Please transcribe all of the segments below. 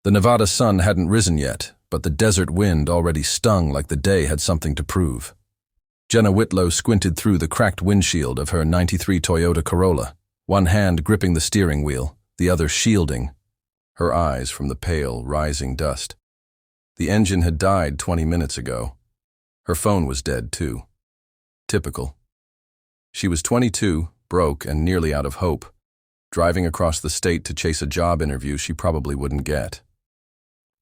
The Nevada sun hadn't risen yet, but the desert wind already stung like the day had something to prove. Jenna Whitlow squinted through the cracked windshield of her '93 Toyota Corolla, one hand gripping the steering wheel, the other shielding her eyes from the pale, rising dust. The engine had died 20 minutes ago. Her phone was dead, too. Typical. She was 22, broke, and nearly out of hope, driving across the state to chase a job interview she probably wouldn't get.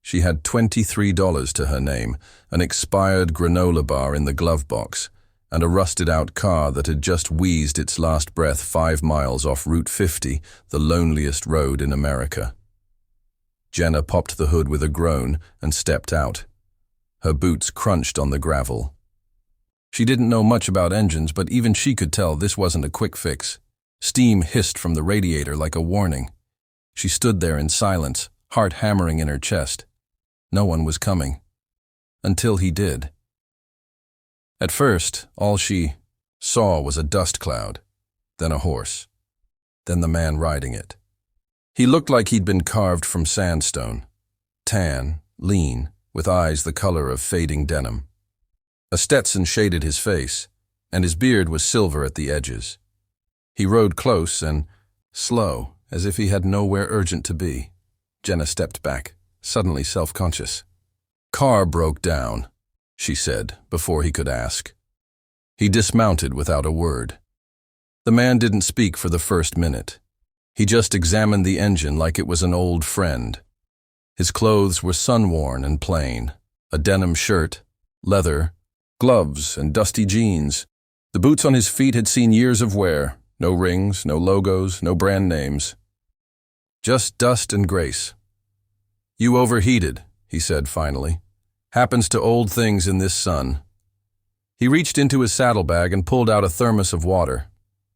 She had $23 to her name, an expired granola bar in the glove box, and a rusted-out car that had just wheezed its last breath 5 miles off Route 50, the loneliest road in America. Jenna popped the hood with a groan and stepped out. Her boots crunched on the gravel. She didn't know much about engines, but even she could tell this wasn't a quick fix. Steam hissed from the radiator like a warning. She stood there in silence, heart hammering in her chest. No one was coming. Until he did. At first, all she saw was a dust cloud, then a horse, then the man riding it. He looked like he'd been carved from sandstone, tan, lean, with eyes the color of fading denim. A Stetson shaded his face, and his beard was silver at the edges. He rode close and slow, as if he had nowhere urgent to be. Jenna stepped back, suddenly self-conscious. "Car broke down," she said, before he could ask. He dismounted without a word. The man didn't speak for the first minute. He just examined the engine like it was an old friend. His clothes were sun-worn and plain, a denim shirt, leather, gloves, and dusty jeans. The boots on his feet had seen years of wear, no rings, no logos, no brand names. Just dust and grace. "You overheated," he said finally. "Happens to old things in this sun." He reached into his saddlebag and pulled out a thermos of water.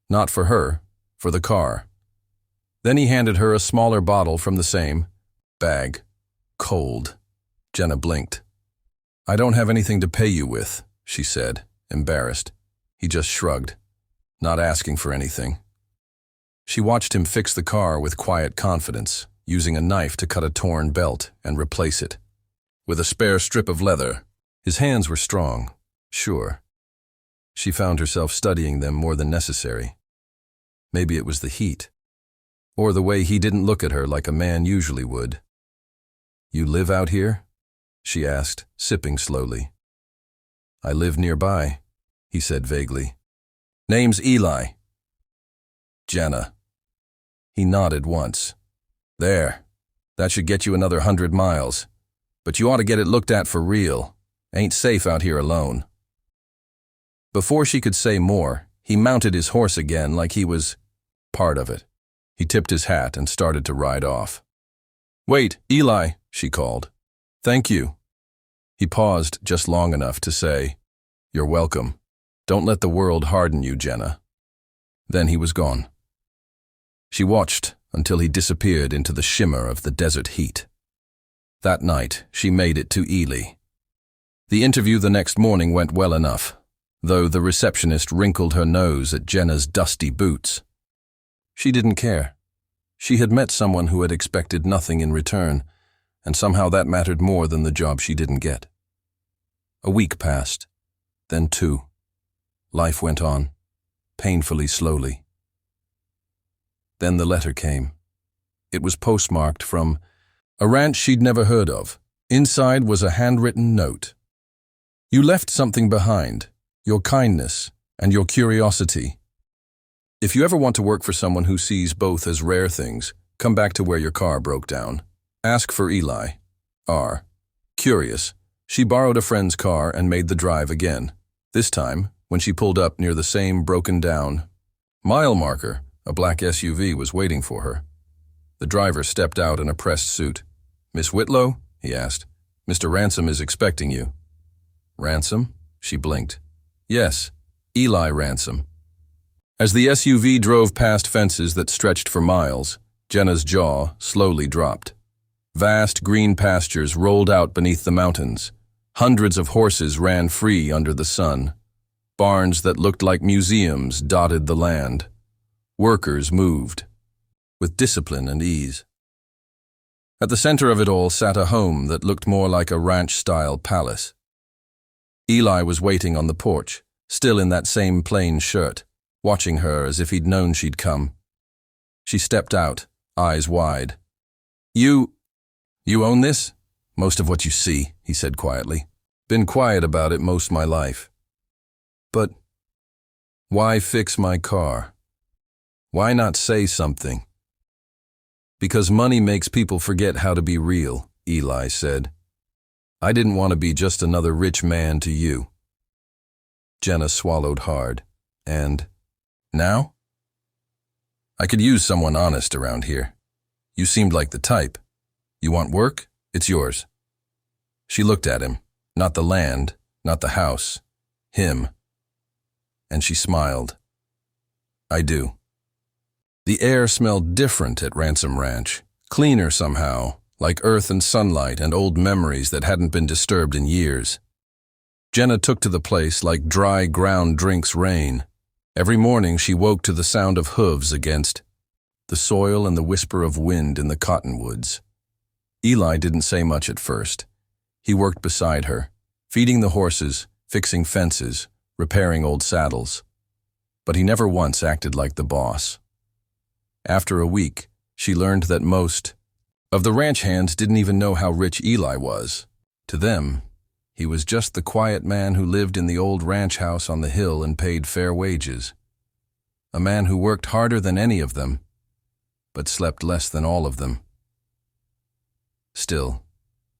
Not for her, for the car. Then he handed her a smaller bottle from the same bag. Cold. Jenna blinked. "I don't have anything to pay you with," she said, embarrassed. He just shrugged, not asking for anything. She watched him fix the car with quiet confidence, using a knife to cut a torn belt and replace it. With a spare strip of leather. His hands were strong, sure. She found herself studying them more than necessary. Maybe it was the heat, or the way he didn't look at her like a man usually would. "You live out here?" she asked, sipping slowly. "I live nearby," he said vaguely. "Name's Eli." "Jenna." He nodded once. "There. That should get you another 100 miles. But you ought to get it looked at for real. Ain't safe out here alone." Before she could say more, he mounted his horse again like he was part of it. He tipped his hat and started to ride off. "Wait, Eli," she called. "Thank you." He paused just long enough to say, "You're welcome. Don't let the world harden you, Jenna." Then he was gone. She watched until he disappeared into the shimmer of the desert heat. That night, she made it to Ely. The interview the next morning went well enough, though the receptionist wrinkled her nose at Jenna's dusty boots. She didn't care. She had met someone who had expected nothing in return, and somehow that mattered more than the job she didn't get. A week passed, then 2. Life went on, painfully slowly. Then the letter came. It was postmarked from a ranch she'd never heard of. Inside was a handwritten note. "You left something behind, your kindness and your curiosity. If you ever want to work for someone who sees both as rare things, come back to where your car broke down. Ask for Eli. R." Curious, she borrowed a friend's car and made the drive again. This time, when she pulled up near the same broken-down mile marker, a black SUV was waiting for her. The driver stepped out in a pressed suit. "Miss Whitlow?" he asked. "Mr. Ransom is expecting you." "Ransom?" She blinked. "Yes, Eli Ransom." As the SUV drove past fences that stretched for miles, Jenna's jaw slowly dropped. Vast green pastures rolled out beneath the mountains. Hundreds of horses ran free under the sun. Barns that looked like museums dotted the land. Workers moved, with discipline and ease. At the center of it all sat a home that looked more like a ranch-style palace. Eli was waiting on the porch, still in that same plain shirt, watching her as if he'd known she'd come. She stepped out, eyes wide. You own this? Most of what you see, he said quietly. Been quiet about it most my life. But why fix my car? Why not say something? Because money makes people forget how to be real, Eli said. I didn't want to be just another rich man to you. Jenna swallowed hard. And now? I could use someone honest around here. You seemed like the type. You want work? It's yours. She looked at him. Not the land, not the house. Him. And she smiled. I do. The air smelled different at Ransom Ranch. Cleaner somehow, like earth and sunlight and old memories that hadn't been disturbed in years. Jenna took to the place like dry ground drinks rain. Every morning she woke to the sound of hooves against the soil and the whisper of wind in the cottonwoods. Eli didn't say much at first. He worked beside her, feeding the horses, fixing fences, repairing old saddles. But he never once acted like the boss. After a week, she learned that most of the ranch hands didn't even know how rich Eli was. To them, he was just the quiet man who lived in the old ranch house on the hill and paid fair wages. A man who worked harder than any of them, but slept less than all of them. Still,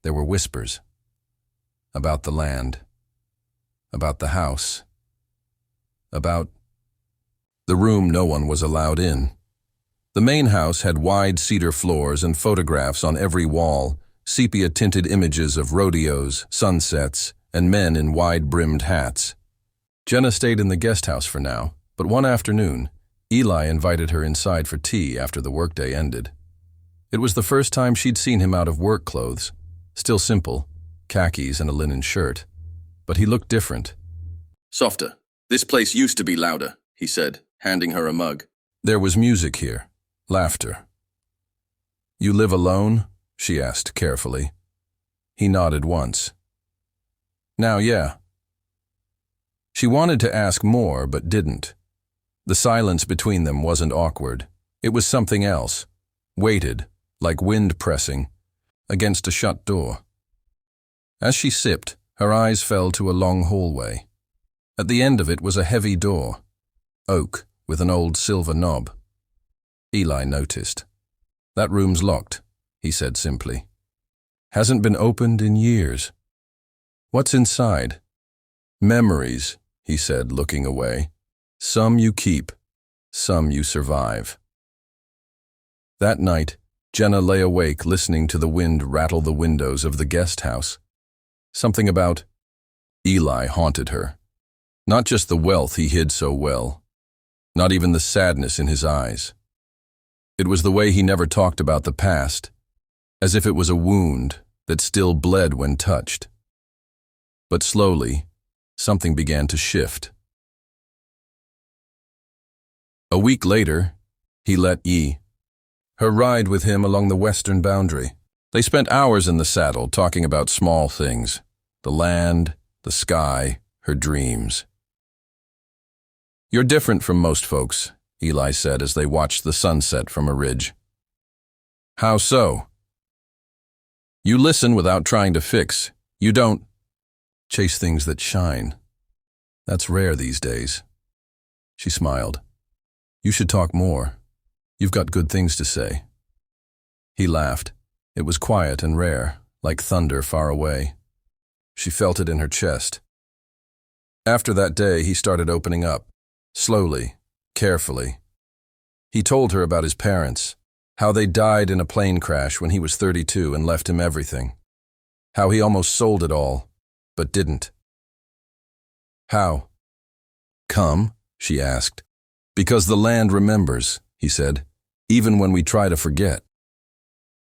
there were whispers. About the land. About the house. About the room no one was allowed in. The main house had wide cedar floors and photographs on every wall, sepia-tinted images of rodeos, sunsets, and men in wide-brimmed hats. Jenna stayed in the guest house for now, but one afternoon, Eli invited her inside for tea after the workday ended. It was the first time she'd seen him out of work clothes, still simple, khakis and a linen shirt. But he looked different. Softer. This place used to be louder, he said, handing her a mug. There was music here. Laughter. You live alone? She asked carefully. He nodded once. Now, yeah. She wanted to ask more, but didn't. The silence between them wasn't awkward. It was something else. Weighted, like wind pressing, against a shut door. As she sipped, her eyes fell to a long hallway. At the end of it was a heavy door. Oak, with an old silver knob. Eli noticed. That room's locked, he said simply. Hasn't been opened in years. What's inside? Memories, he said, looking away. Some you keep, some you survive. That night, Jenna lay awake listening to the wind rattle the windows of the guest house. Something about Eli haunted her. Not just the wealth he hid so well. Not even the sadness in his eyes. It was the way he never talked about the past, as if it was a wound that still bled when touched. But slowly, something began to shift. A week later, he let her ride with him along the western boundary. They spent hours in the saddle talking about small things, the land, the sky, her dreams. You're different from most folks, Eli said as they watched the sunset from a ridge. How so? You listen without trying to fix. You don't chase things that shine. That's rare these days. She smiled. You should talk more. You've got good things to say. He laughed. It was quiet and rare, like thunder far away. She felt it in her chest. After that day, he started opening up, slowly, carefully. He told her about his parents, how they died in a plane crash when he was 32 and left him everything. How he almost sold it all, but didn't. How? Come, she asked. Because the land remembers, he said, even when we try to forget.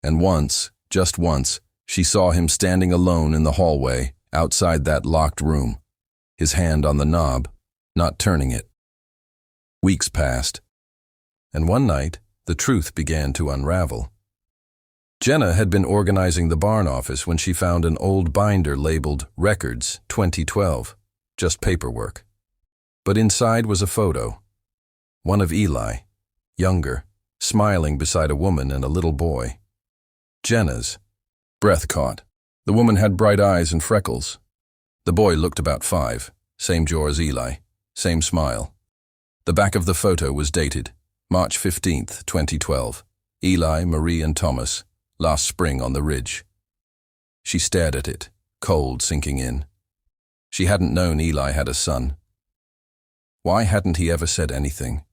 And once, just once, she saw him standing alone in the hallway, outside that locked room, his hand on the knob, not turning it. Weeks passed, and one night, the truth began to unravel. Jenna had been organizing the barn office when she found an old binder labeled Records 2012, just paperwork. But inside was a photo. One of Eli, younger, smiling beside a woman and a little boy. Jenna's breath caught. The woman had bright eyes and freckles. The boy looked about 5, same jaw as Eli, same smile. The back of the photo was dated March 15th, 2012. Eli, Marie, and Thomas, last spring on the ridge. She stared at it, cold sinking in. She hadn't known Eli had a son. Why hadn't he ever said anything?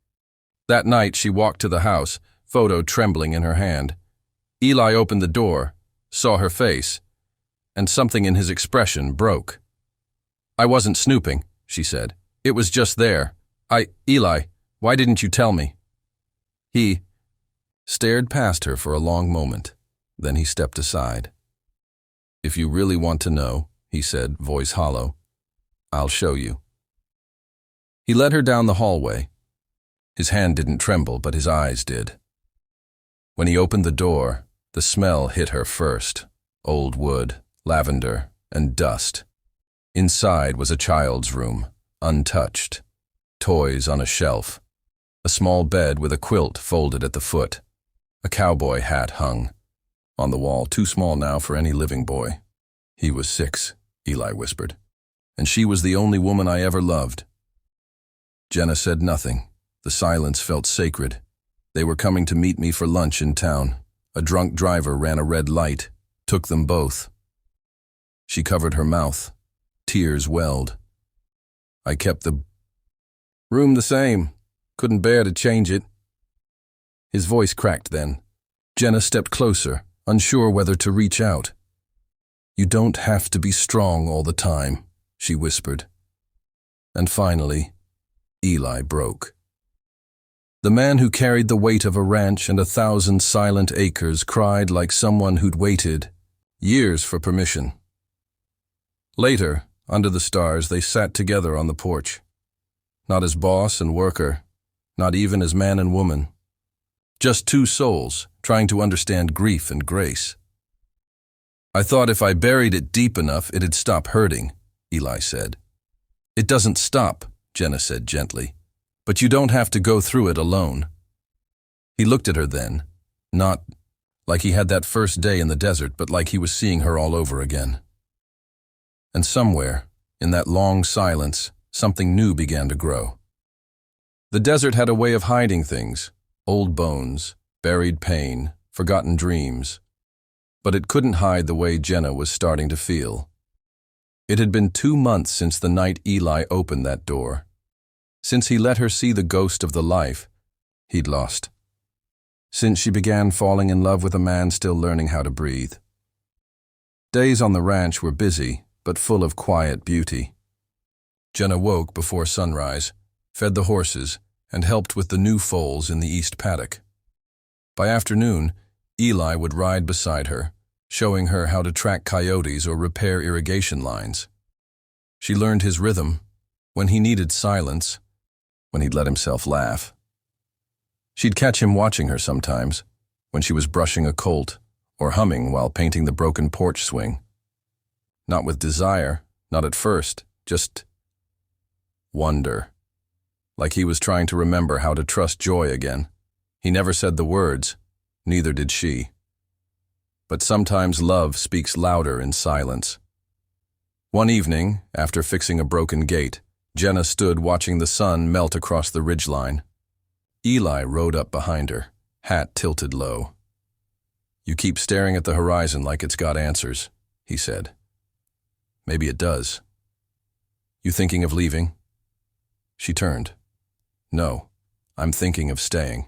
That night she walked to the house, photo trembling in her hand. Eli opened the door, saw her face, and something in his expression broke. "I wasn't snooping," she said. "It was just there. Eli, why didn't you tell me?" He stared past her for a long moment. Then he stepped aside. "If you really want to know," he said, voice hollow, "I'll show you." He led her down the hallway. His hand didn't tremble, but his eyes did. When he opened the door, the smell hit her first. Old wood, lavender, and dust. Inside was a child's room, untouched. Toys on a shelf. A small bed with a quilt folded at the foot. A cowboy hat hung. On the wall, too small now for any living boy. "He was 6, Eli whispered. "And she was the only woman I ever loved." Jenna said nothing. The silence felt sacred. They were coming to meet me for lunch in town. A drunk driver ran a red light, took them both. She covered her mouth. Tears welled. "I kept the room the same. Couldn't bear to change it." His voice cracked then. Jenna stepped closer, unsure whether to reach out. "You don't have to be strong all the time," she whispered. And finally, Eli broke. The man who carried the weight of a ranch and 1,000 silent acres cried like someone who'd waited years for permission. Later, under the stars, they sat together on the porch. Not as boss and worker, not even as man and woman. Just 2 souls trying to understand grief and grace. "I thought if I buried it deep enough, it'd stop hurting," Eli said. "It doesn't stop," Jenna said gently. "But you don't have to go through it alone." He looked at her then, not like he had that first day in the desert, but like he was seeing her all over again. And somewhere, in that long silence, something new began to grow. The desert had a way of hiding things, old bones, buried pain, forgotten dreams. But it couldn't hide the way Jenna was starting to feel. It had been 2 months since the night Eli opened that door. Since he let her see the ghost of the life he'd lost. Since she began falling in love with a man still learning how to breathe. Days on the ranch were busy, but full of quiet beauty. Jenna woke before sunrise, fed the horses, and helped with the new foals in the east paddock. By afternoon, Eli would ride beside her, showing her how to track coyotes or repair irrigation lines. She learned his rhythm, when he needed silence, when he'd let himself laugh. She'd catch him watching her sometimes, when she was brushing a colt or humming while painting the broken porch swing. Not with desire, not at first, just wonder. Like he was trying to remember how to trust joy again. He never said the words, neither did she. But sometimes love speaks louder in silence. One evening, after fixing a broken gate, Jenna stood watching the sun melt across the ridgeline. Eli rode up behind her, hat tilted low. "You keep staring at the horizon like it's got answers," he said. "Maybe it does. You thinking of leaving?" She turned. "No, I'm thinking of staying."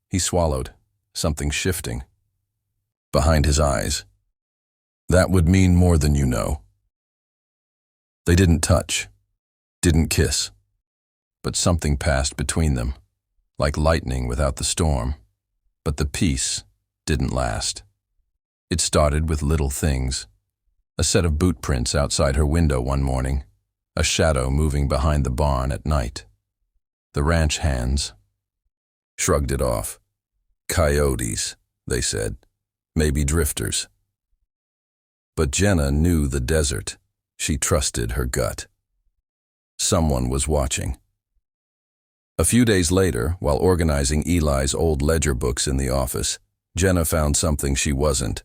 He swallowed, something shifting. Behind his eyes. "That would mean more than you know." They didn't touch, didn't kiss, but something passed between them, like lightning without the storm. But the peace didn't last. It started with little things. A set of boot prints outside her window one morning, a shadow moving behind the barn at night. The ranch hands shrugged it off. "Coyotes," they said. maybe drifters. But Jenna knew the desert. She trusted her gut. Someone was watching. A few days later, while organizing Eli's old ledger books in the office, Jenna found something she wasn't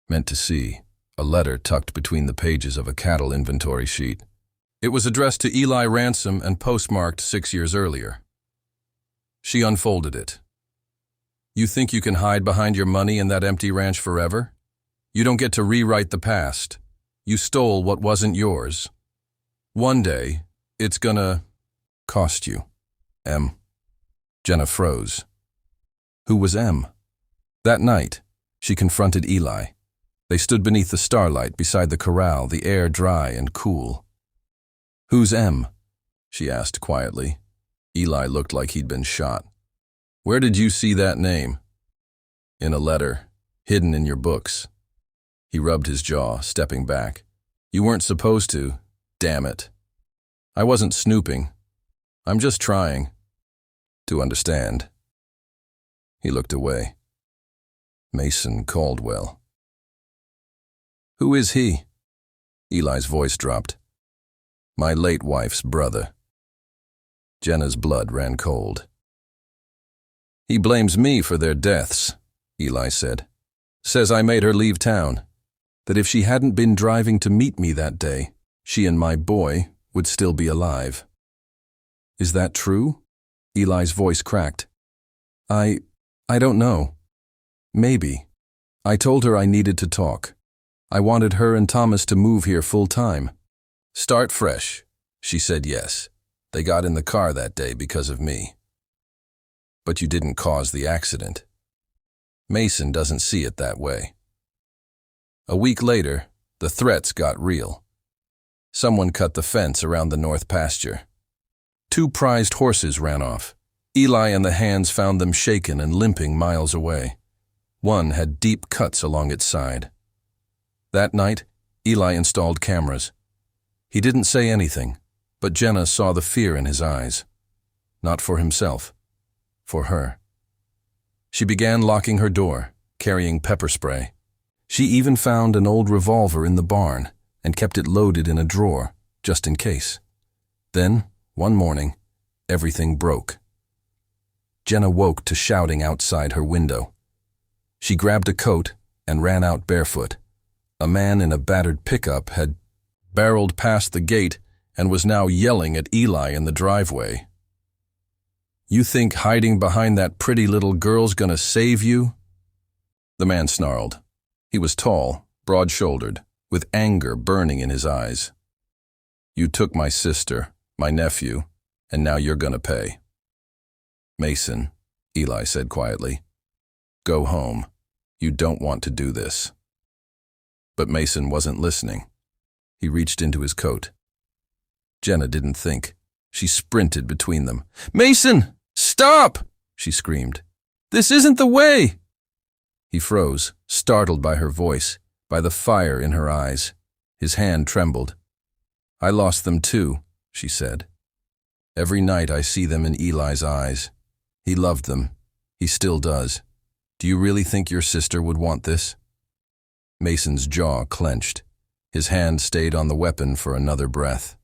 meant to see, a letter tucked between the pages of a cattle inventory sheet. It was addressed to Eli Ransom and postmarked 6 years earlier. She unfolded it. You think you can hide behind your money in that empty ranch forever? You don't get to rewrite the past. You stole what wasn't yours. One day, it's gonna cost you. M. Jenna froze. Who was M? That night, she confronted Eli. They stood beneath the starlight beside the corral, the air dry and cool. Who's M? She asked quietly. Eli looked like he'd been shot. Where did you see that name? In a letter, hidden in your books. He rubbed his jaw, stepping back. You weren't supposed to, damn it. I wasn't snooping. I'm just trying to understand. He looked away. Mason Caldwell. Who is he? Eli's voice dropped. My late wife's brother. Jenna's blood ran cold. He blames me for their deaths, Eli said. Says I made her leave town. That if she hadn't been driving to meet me that day, she and my boy would still be alive. Is that true? Eli's voice cracked. I don't know. Maybe. I told her I needed to talk. I wanted her and Thomas to move here full time. Start fresh. She said yes. They got in the car that day because of me. But you didn't cause the accident. Mason doesn't see it that way. A week later, the threats got real. Someone cut the fence around the north pasture. 2 prized horses ran off. Eli and the hands found them shaken and limping miles away. One had deep cuts along its side. That night, Eli installed cameras. He didn't say anything, but Jenna saw the fear in his eyes. Not for himself, for her. She began locking her door, carrying pepper spray. She even found an old revolver in the barn and kept it loaded in a drawer, just in case. Then, one morning, everything broke. Jenna woke to shouting outside her window. She grabbed a coat and ran out barefoot. A man in a battered pickup had barreled past the gate and was now yelling at Eli in the driveway. You think hiding behind that pretty little girl's gonna save you? The man snarled. He was tall, broad-shouldered, with anger burning in his eyes. You took my sister, my nephew, and now you're gonna pay. Mason, Eli said quietly, go home. You don't want to do this. But Mason wasn't listening. He reached into his coat. Jenna didn't think. She sprinted between them. Mason! Stop! She screamed. This isn't the way! He froze, startled by her voice, by the fire in her eyes. His hand trembled. I lost them too, she said. Every night I see them in Eli's eyes. He loved them. He still does. Do you really think your sister would want this? Mason's jaw clenched. His hand stayed on the weapon for another breath.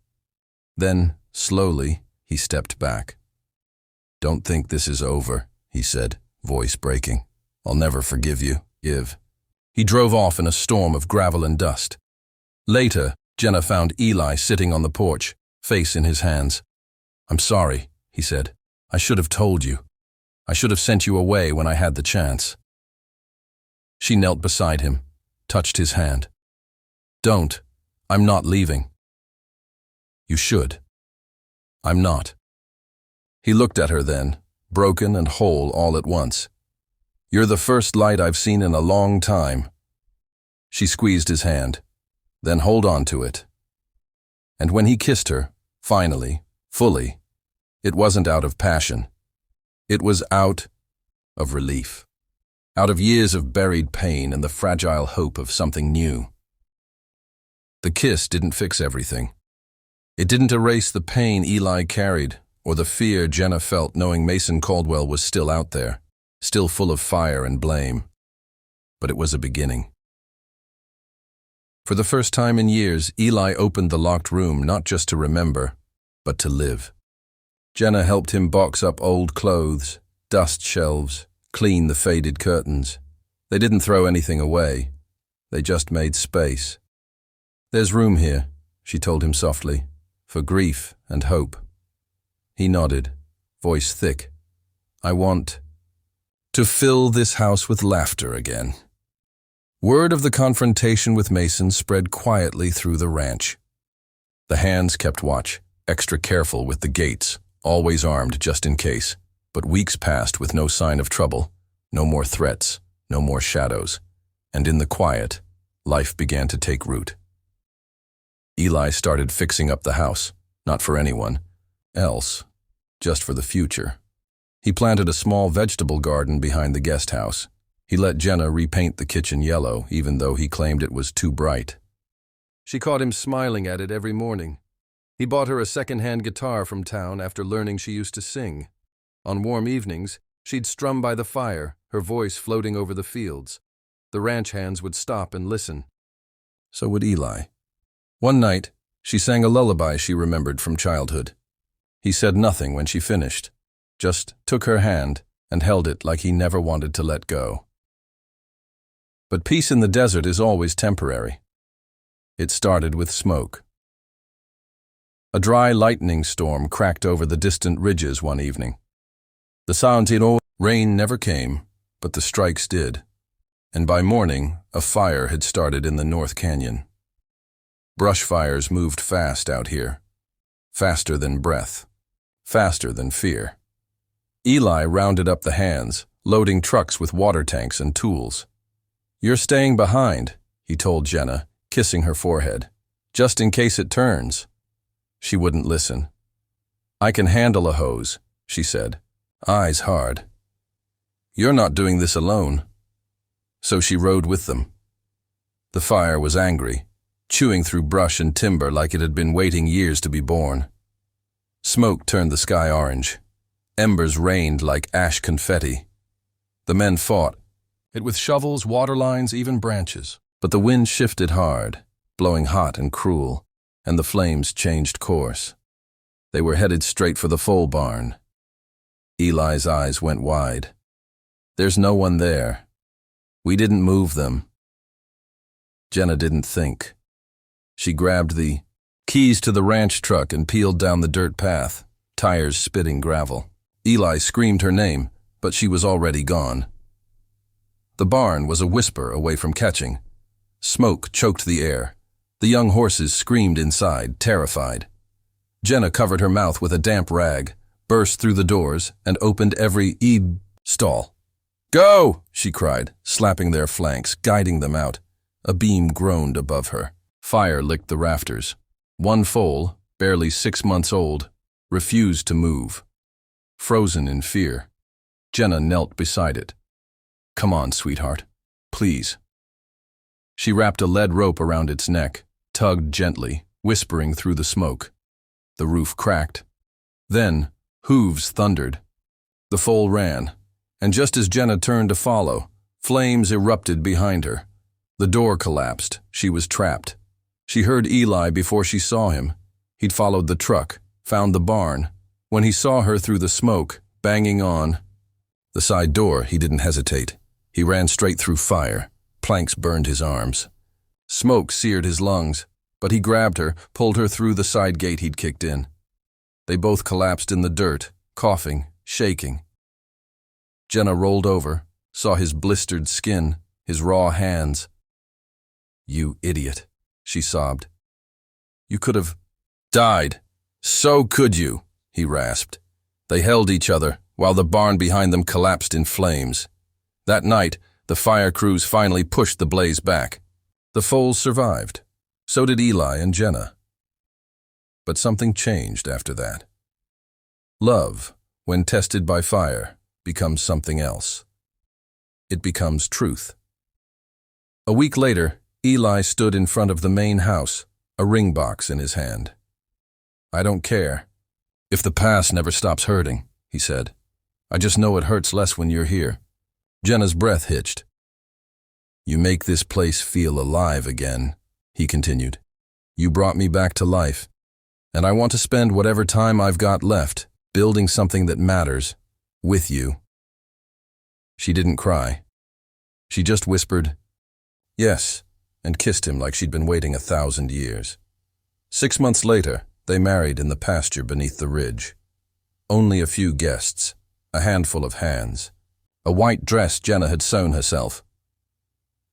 Then, slowly, he stepped back. Don't think this is over, he said, voice breaking. I'll never forgive you, Iv. He drove off in a storm of gravel and dust. Later, Jenna found Eli sitting on the porch, face in his hands. I'm sorry, he said. I should have told you. I should have sent you away when I had the chance. She knelt beside him, touched his hand. Don't. I'm not leaving. You should. I'm not. He looked at her then, broken and whole all at once. You're the first light I've seen in a long time. She squeezed his hand, then held on to it. And when he kissed her, finally, fully, it wasn't out of passion. It was out of relief. Out of years of buried pain and the fragile hope of something new. The kiss didn't fix everything. It didn't erase the pain Eli carried or the fear Jenna felt knowing Mason Caldwell was still out there, still full of fire and blame. but it was a beginning. For the first time in years, Eli opened the locked room not just to remember, but to live. Jenna helped him box up old clothes, dust shelves, clean the faded curtains. They didn't throw anything away. They just made space. "There's room here," she told him softly, "for grief and hope." He nodded, voice thick. "I want to fill this house with laughter again." Word of the confrontation with Mason spread quietly through the ranch. The hands kept watch, extra careful with the gates, always armed just in case. But weeks passed with no sign of trouble, no more threats, no more shadows. And in the quiet, life began to take root. Eli started fixing up the house, not for anyone else, just for the future. He planted a small vegetable garden behind the guest house. He let Jenna repaint the kitchen yellow, even though he claimed it was too bright. She caught him smiling at it every morning. He bought her a second-hand guitar from town after learning she used to sing. On warm evenings, she'd strum by the fire, her voice floating over the fields. The ranch hands would stop and listen. So would Eli. One night, she sang a lullaby she remembered from childhood. He said nothing when she finished, just took her hand and held it like he never wanted to let go. But peace in the desert is always temporary. It started with smoke. A dry lightning storm cracked over the distant ridges one evening. The Santino rain never came, but the strikes did. And by morning, a fire had started in the North Canyon. Brush fires moved fast out here. Faster than breath. Faster than fear. Eli rounded up the hands, loading trucks with water tanks and tools. "You're staying behind," he told Jenna, kissing her forehead. "Just in case it turns." She wouldn't listen. "I can handle a hose," she said, eyes hard. "You're not doing this alone." So she rode with them. The fire was angry, chewing through brush and timber like it had been waiting years to be born. Smoke turned the sky orange. Embers rained like ash confetti. The men fought, it with shovels, water lines, even branches. But the wind shifted hard, blowing hot and cruel, and the flames changed course. They were headed straight for the foal barn. Eli's eyes went wide. "There's no one there. We didn't move them." Jenna didn't think. She grabbed the keys to the ranch truck and peeled down the dirt path, tires spitting gravel. Eli screamed her name, but she was already gone. The barn was a whisper away from catching. Smoke choked the air. The young horses screamed inside, terrified. Jenna covered her mouth with a damp rag, burst through the doors, and opened every stall. "Go!" she cried, slapping their flanks, guiding them out. A beam groaned above her. Fire licked the rafters. One foal, barely 6 months old, refused to move. Frozen in fear, Jenna knelt beside it. "Come on, sweetheart. Please." She wrapped a lead rope around its neck, tugged gently, whispering through the smoke. The roof cracked. Then, hooves thundered. The foal ran, and just as Jenna turned to follow, flames erupted behind her. The door collapsed. She was trapped. She heard Eli before she saw him. He'd followed the truck, found the barn. When he saw her through the smoke, banging on the side door, he didn't hesitate. He ran straight through fire. Planks burned his arms. Smoke seared his lungs, but he grabbed her, pulled her through the side gate he'd kicked in. They both collapsed in the dirt, coughing, shaking. Jenna rolled over, saw his blistered skin, his raw hands. "You idiot," she sobbed. "You could have died. So could you," he rasped. They held each other while the barn behind them collapsed in flames. That night, the fire crews finally pushed the blaze back. The foals survived. So did Eli and Jenna. But something changed after that. Love, when tested by fire, becomes something else. It becomes truth. A week later, Eli stood in front of the main house, a ring box in his hand. "I don't care. If the past never stops hurting," he said. "I just know it hurts less when you're here." Jenna's breath hitched. You make this place feel alive again, he continued. You brought me back to life, and I want to spend whatever time I've got left building something that matters with you. She didn't cry. She just whispered, yes, and kissed him like she'd been waiting 1,000 years. 6 months later, they married in the pasture beneath the ridge. Only a few guests, a handful of hands, a white dress Jenna had sewn herself.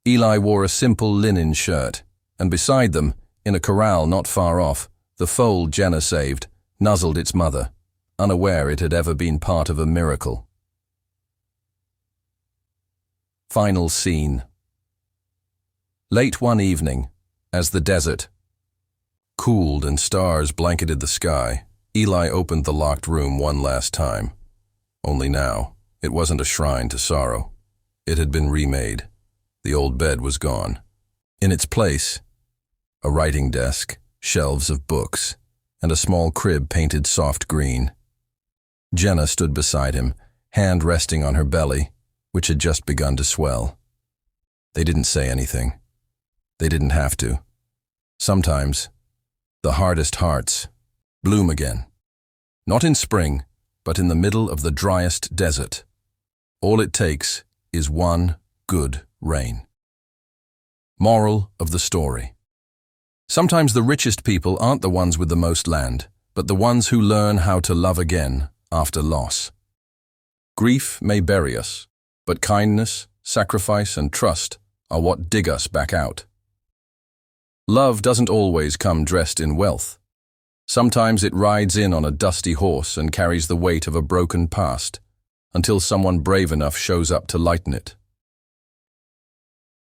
Eli wore a simple linen shirt, and beside them, in a corral not far off, the foal Jenna saved nuzzled its mother, unaware it had ever been part of a miracle. Final scene. Late one evening, as the desert cooled and stars blanketed the sky, Eli opened the locked room one last time. Only now, it wasn't a shrine to sorrow. It had been remade. The old bed was gone. In its place, a writing desk, shelves of books, and a small crib painted soft green. Jenna stood beside him, hand resting on her belly, which had just begun to swell. They didn't say anything. They didn't have to. Sometimes, the hardest hearts bloom again. Not in spring, but in the middle of the driest desert. All it takes is one good rain. Moral of the story. Sometimes the richest people aren't the ones with the most land, but the ones who learn how to love again after loss. Grief may bury us, but kindness, sacrifice, and trust are what dig us back out. Love doesn't always come dressed in wealth. Sometimes it rides in on a dusty horse and carries the weight of a broken past, until someone brave enough shows up to lighten it.